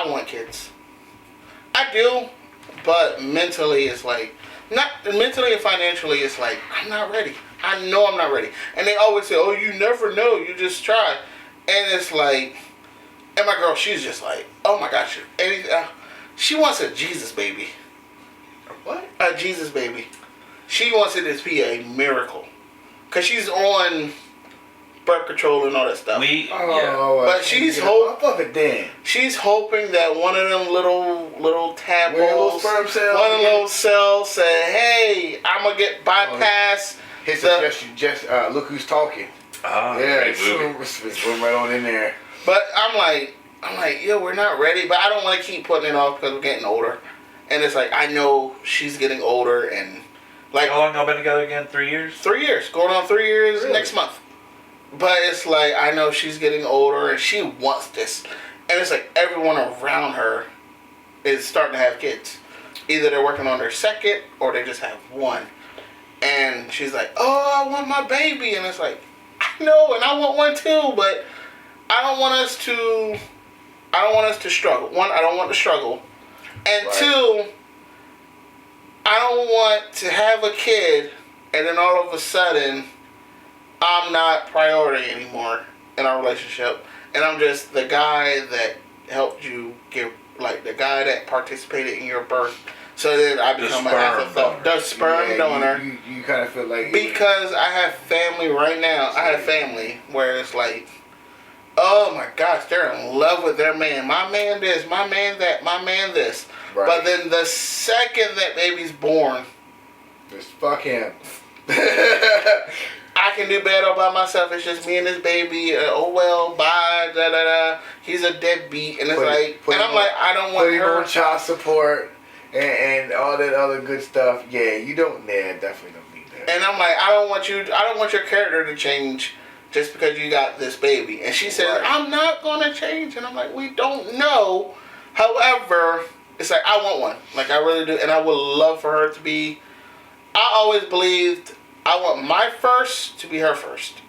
I want kids. I do, but mentally it's like, not mentally and financially it's like, I'm not ready. I know I'm not ready. And they always say, oh, you never know, you just try. And it's like, and my girl, she's just like, oh my gosh, she wants a Jesus baby. What? A Jesus baby. She wants it to be a miracle. Because she's on birth control and all that stuff. But she's she's hoping that one of them little tadpoles, sperm cells, one of those cells say, hey, I'm going to get bypass. Just Look Who's Talking. It's right on in there. But I'm like, yeah, we're not ready. But I don't want to keep putting it off because we're getting older. And it's like, I know she's getting older and like. How long y'all been together again? 3 years? 3 years. Going on 3 years next month. But it's like, I know she's getting older and she wants this. And it's like everyone around her is starting to have kids. Either they're working on their second or they just have one. And she's like, oh, I want my baby. And it's like, I know, and I want one too, but I don't want us to struggle. One, I don't want to struggle. And two, I don't want to have a kid and then all of a sudden I'm not priority anymore in our relationship. And I'm just the guy that helped you give, like the guy that participated in your birth. So then I become an afterthought. The sperm donor. You kind of feel like. Because I have family right now. I have family where it's like, oh my gosh, they're in love with their man. My man this, my man that, my man this. Right. But then the second that baby's born, just fuck him. I can do better all by myself. It's just me and this baby. Oh well, bye. Da da da. He's a deadbeat, and it's I don't want her on child support and all that other good stuff. Yeah, you don't. Yeah, definitely don't need that. And I'm like, I don't want your character to change just because you got this baby. And she said, I'm not gonna change. And I'm like, we don't know. However, it's like I want one. Like I really do, and I would love for her to be. I always believed. I want my first to be her first.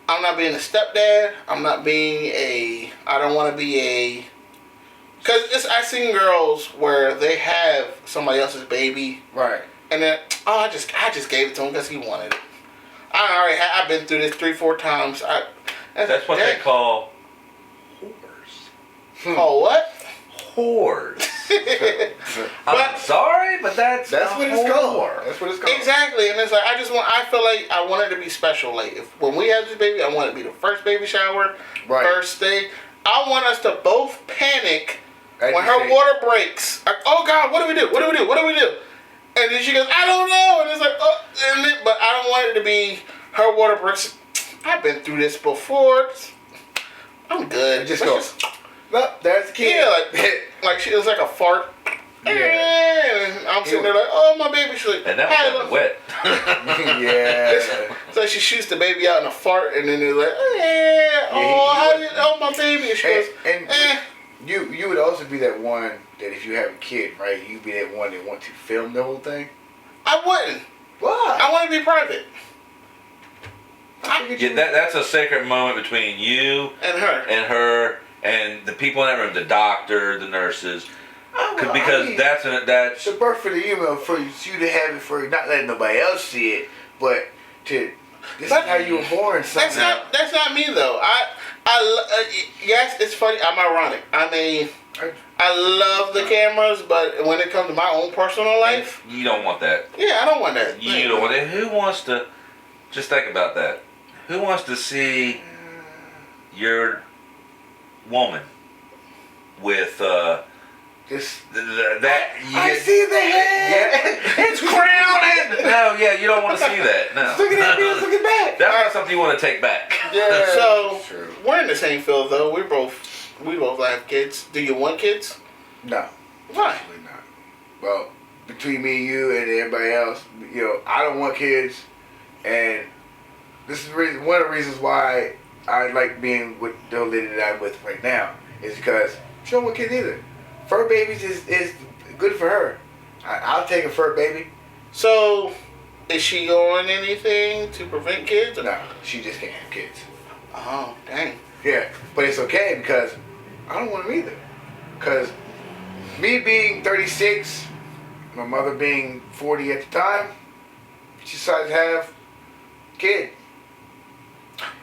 I'm not being a stepdad. I'm not being I don't want to be a. Because I've seen girls where they have somebody else's baby. Right. And then, I just gave it to him because he wanted it. I've been through this 3-4 times. That's what they call whores. Call what? Whores. I'm sorry, but that's what it's called. That's what it's called. Exactly, and it's like I feel like I want it to be special. Like when we have this baby, I want it to be the first baby shower, first thing. I want us to both panic when her water breaks. Like, oh God, what do we do? What do we do? What do we do? And then she goes, I don't know. And it's like, but I don't want it to be her water breaks. I've been through this before. I'm good. Just go. Well, there's the kid. Yeah, like she was like a fart. Yeah. And I'm sitting there like, oh, my baby. She's like, and that was kind of wet. Yeah. So she shoots the baby out in a fart, and then they're like, my baby. And she goes, You would also be that one that if you have a kid, right, you'd be that one that want to film the whole thing? I wouldn't. Why? I want to be private. That's a sacred moment between you and her. And the people in that room, the doctor, the nurses, because that's the birth for the email for you to have it for not letting nobody else see it, but this is how you were born. Somehow. That's not me though. Yes, it's funny. I'm ironic. I mean, I love the cameras, but when it comes to my own personal life, you don't want that. Yeah, I don't want that. You don't want that. Who wants to? Just think about that. Who wants to see your woman with I see the head. Yeah, it's crowded. No, yeah, you don't want to see that. No. Looking at me, looking back. That's not something you want to take back. Yeah. So we're in the same field though. We both have kids. Do you want kids? No. Why? Actually not. Well, between me and you and everybody else, I don't want kids, and this is one of the reasons why I like being with the lady that I'm with right now is because she don't want kids either. Fur babies is good for her. I'll take a fur baby. So, is she on anything to prevent kids? No, she just can't have kids. Oh, dang. Yeah, but it's okay because I don't want them either. Because me being 36, my mother being 40 at the time, she decided to have a kid.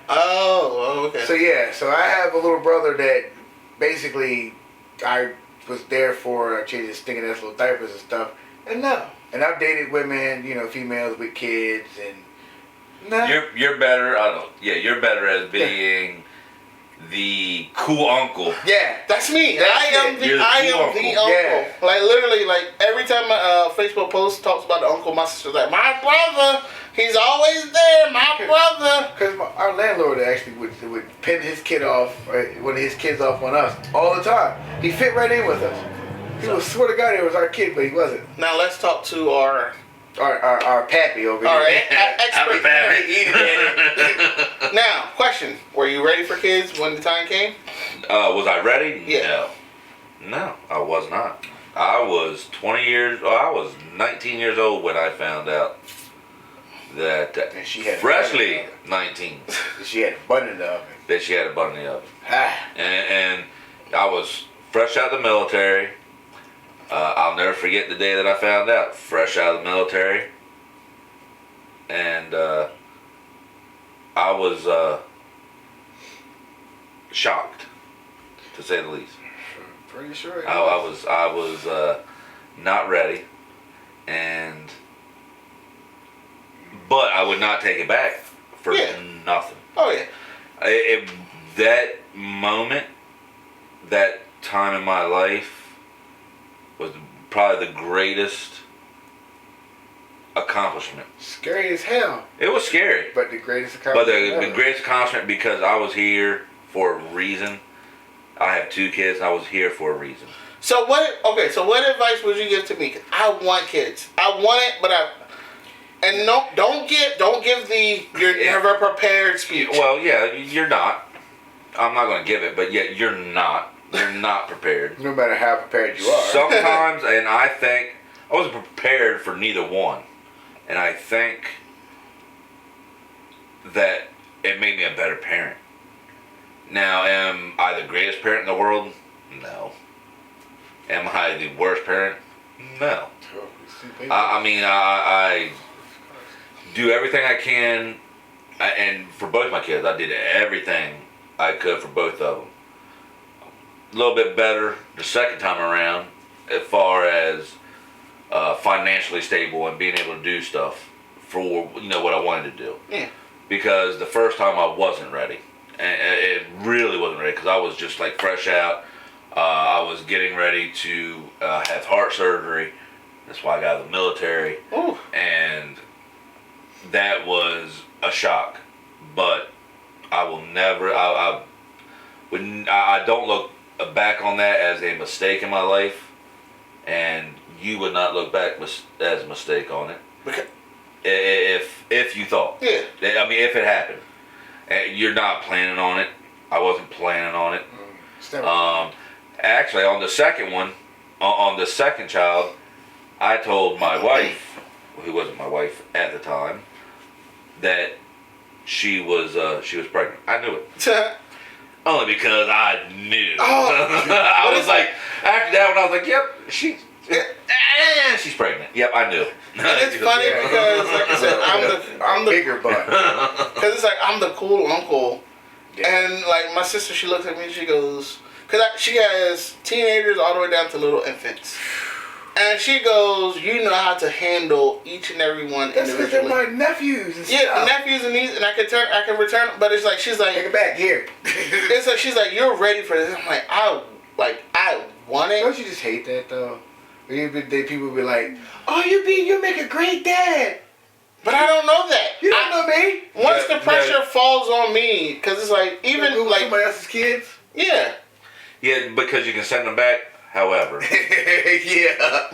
Oh, okay. So yeah, so I have a little brother that basically I was there for changing stinking ass little diapers and stuff. And no. And I've dated women, females with kids and no. You're better. I don't. Yeah, you're better as being the cool uncle. Yeah, That's me. I am the uncle. Yeah. Like literally, like every time my Facebook post talks about the uncle, my sister's like, my brother. He's always there, my brother. Because our landlord actually would pin his kid off, one of his kids off on us all the time. He fit right in with us. He was, swear to God, it was our kid, but he wasn't. Now let's talk to our pappy over All here. right, expert. Pappy. Now, question: were you ready for kids when the time came? Was I ready? Yeah. No, I was not. I was 19 years old when I found out that And she had freshly 19. She had a bun in the oven. That she had a bun in the oven. Ah. And I was fresh out of the military. I'll never forget the day that I found out. Fresh out of the military. And I was shocked, to say the least. Pretty sure. I was not ready, but I would not take it back for nothing. Oh yeah. That moment, that time in my life, was probably the greatest accomplishment. Scary as hell. It was scary, But the greatest but accomplishment. the greatest accomplishment because I was here for a reason. I have 2 kids, and I was here for a reason. So what? Okay. So what advice would you give to me? 'Cause I want kids. I want it, but don't give the you're never prepared speech. Well, yeah, you're not. I'm not going to give it, but yeah, you're not. You're not prepared. No matter how prepared you are. Sometimes, and I think I wasn't prepared for neither one, and I think that it made me a better parent. Now, am I the greatest parent in the world? No. Am I the worst parent? No. I mean, I do everything I can, and for both my kids, I did everything I could for both of them. A little bit better the second time around, as far as financially stable and being able to do stuff for what I wanted to do. Yeah. Because the first time I wasn't ready, and it really wasn't ready because I was just like fresh out. I was getting ready to have heart surgery. That's why I got out of the military. Ooh. And that was a shock. But I will never. I don't look back on that as a mistake in my life, and you would not look back as a mistake on it. Okay. If you thought. Yeah. I mean, if it happened, you're not planning on it. I wasn't planning on it. Actually, on the second one, on the second child, I told my wife, who wasn't my wife at the time, that she was pregnant. I knew it. Only because I knew. Oh, I was like, after that one, I was like, yep, she's pregnant. Yep, I knew. And it's funny because, like I said, I'm the bigger butt. Because it's like I'm the cool uncle, Yeah. and like my sister, she looks at me and she goes, because she has teenagers all the way down to little infants, and she goes, you know how to handle each and every one That's because they're individually. my nephews and Yeah, stuff. the nephews and niece, and I can return, but it's like she's like, Take it back here. it's like she's like, you're ready for this. I'm like, I want it. Don't you just hate that though? People be like, "Oh, you make a great dad," But I don't know that. you don't know me. Once the pressure falls on me, because it's like even Google like somebody else's kids. yeah. Yeah, because you can send them back. However, Yeah,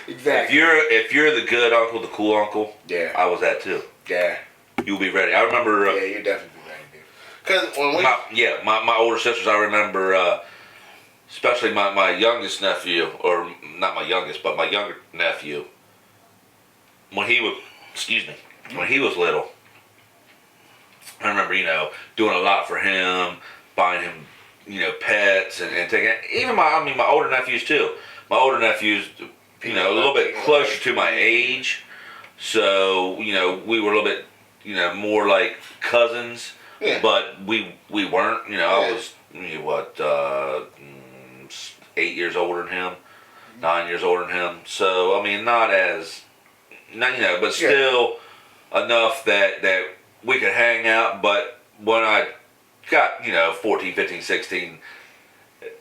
exactly. if you're the good uncle, the cool uncle, Yeah, I was that too. yeah, You'll be ready. I remember. yeah. You're definitely right, dude. Because when we My older sisters. I remember, especially my youngest nephew, or not my youngest, but my younger nephew. When he was little, I remember doing a lot for him, buying him pets and taking even my older nephews too. My older nephews, a little bit closer to my age, so we were a little bit more like cousins, but we weren't. I was 8 years older than him, 9 years older than him. So not but still enough that we could hang out. But when I got 14, 15, 16,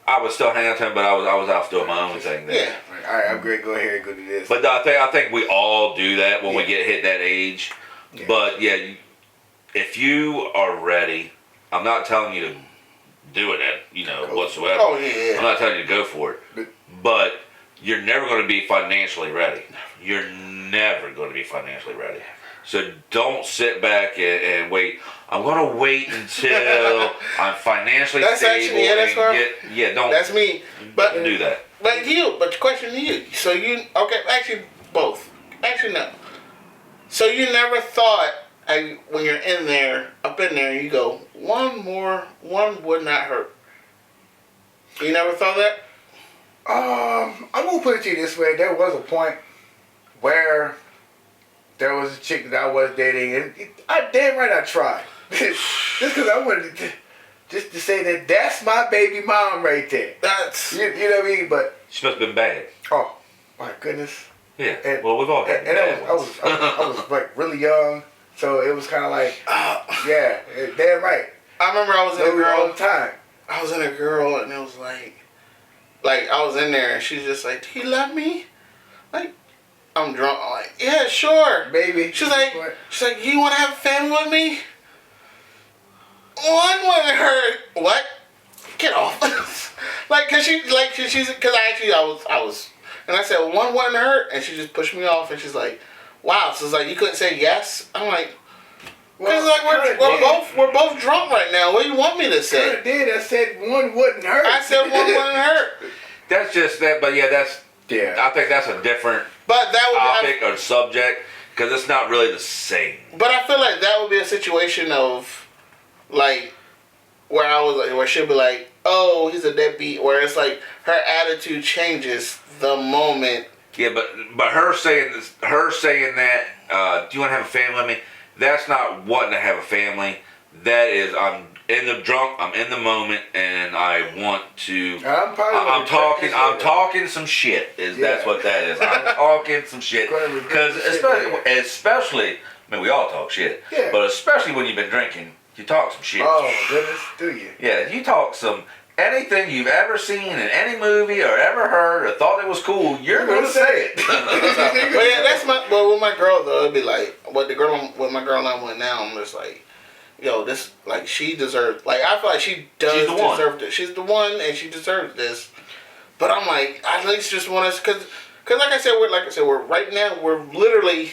I was still hanging out with him, but I was off doing my own thing there. Yeah. All right, I'm great. Go ahead, go do this. But I think we all do that when we get hit that age. Yeah. But if you are ready, I'm not telling you to do it whatsoever. Oh yeah. I'm not telling you to go for it. But you're never going to be financially ready. You're never going to be financially ready. So don't sit back and wait. I'm going to wait until I'm financially stable. Don't. That's me. But do that. But the question to you. So actually both. Actually no. So you never thought when you're up in there, you go, one would not hurt. You never thought that? I'm gonna put it to you this way. There was a point where there was a chick that I was dating, and damn right I tried. Just because I wanted just to say that's my baby mom right there. That's you know what I mean. But she must have been bad. Oh my goodness. Yeah. And, well, we've all had. And I was like really young, so it was kind of like, damn right. I remember I was in a girl all the time. I was in a girl, and it was like I was in there, and she's just like, "Do you love me?" Like, I'm drunk. I'm like, "Yeah, sure, baby." She's like, "You want to have a family with me?" One wouldn't hurt. What? Get off. Cause I was, and I said one wouldn't hurt, and she just pushed me off, and she's like, "Wow." So it's like you couldn't say yes. I'm like. Because we're both drunk right now. What do you want me to say? I did. I said one wouldn't hurt. I said one wouldn't hurt. That's just that. But I think that's a different topic or subject because it's not really the same. But I feel like that would be a situation of like where I was like where she'd be like, "Oh, he's a deadbeat," where it's like her attitude changes the moment. Yeah, but her saying that, do you want to have a family with me? That's not wanting to have a family. That is, I'm in the moment, and I want to. I'm talking some shit. That's what that is? I'm talking some shit because especially, we all talk shit. Yeah. But especially when you've been drinking, you talk some shit. Oh goodness, do you? Yeah, you talk some. Anything you've ever seen in any movie or ever heard or thought it was cool, you're going to say it. Well, with my girl though, it'd be like with my girl I'm with now. I'm just like, this she deserves. Like I feel like she does deserve this. She's the one, and she deserves this. But I'm like, I at least just want us because like I said, we're right now we're literally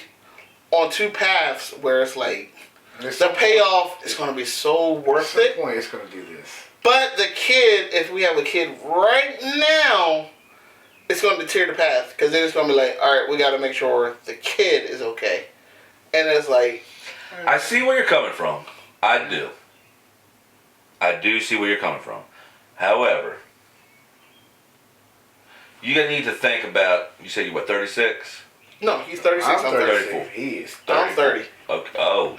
on two paths where it's like the payoff is going to be so worth it. At some point, it's going to do this. But the kid, if we have a kid right now, it's going to deter the path. Because then it's going to be like, all right, we got to make sure the kid is okay. And it's like... I see where you're coming from. I do. I do see where you're coming from. However, you're going to need to think about... You said you 36? No, he's 36. I'm 34. He is 30. I'm 30. Okay. Oh,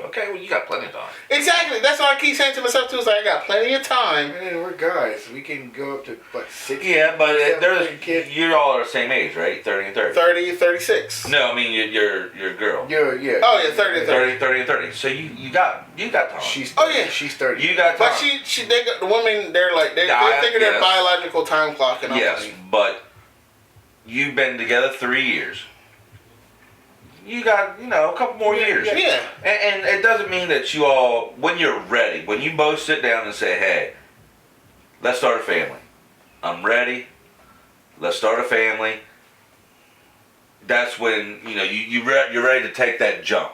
okay, well, you got plenty of time. Exactly. That's what I keep saying to myself, too. It's like, I got plenty of time. Man, we're guys. We can go up to, 60. Yeah, but you all are the same age, right? 30 and 30. 30, 36. No, I mean, your girl. Yeah. Oh, yeah, 30 and 30. 30 and 30. So you got time. She's 30. She's 30. You got time. But the women, they're thinking their biological time clock and all that. Yes, but you've been together 3 years. You got, a couple more years. Yeah. And it doesn't mean that you all, when you're ready, when you both sit down and say, hey, let's start a family. I'm ready. Let's start a family. That's when, you're ready to take that jump.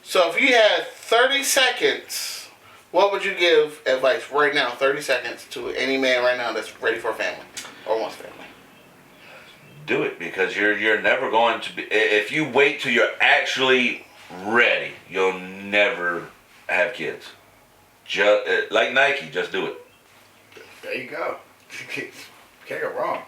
So if you had 30 seconds, what would you give advice right now, 30 seconds, to any man right now that's ready for a family or wants a family? Do it because you're never going to be. If you wait till you're actually ready, you'll never have kids. Just like Nike, just do it. There you go. Can't go wrong.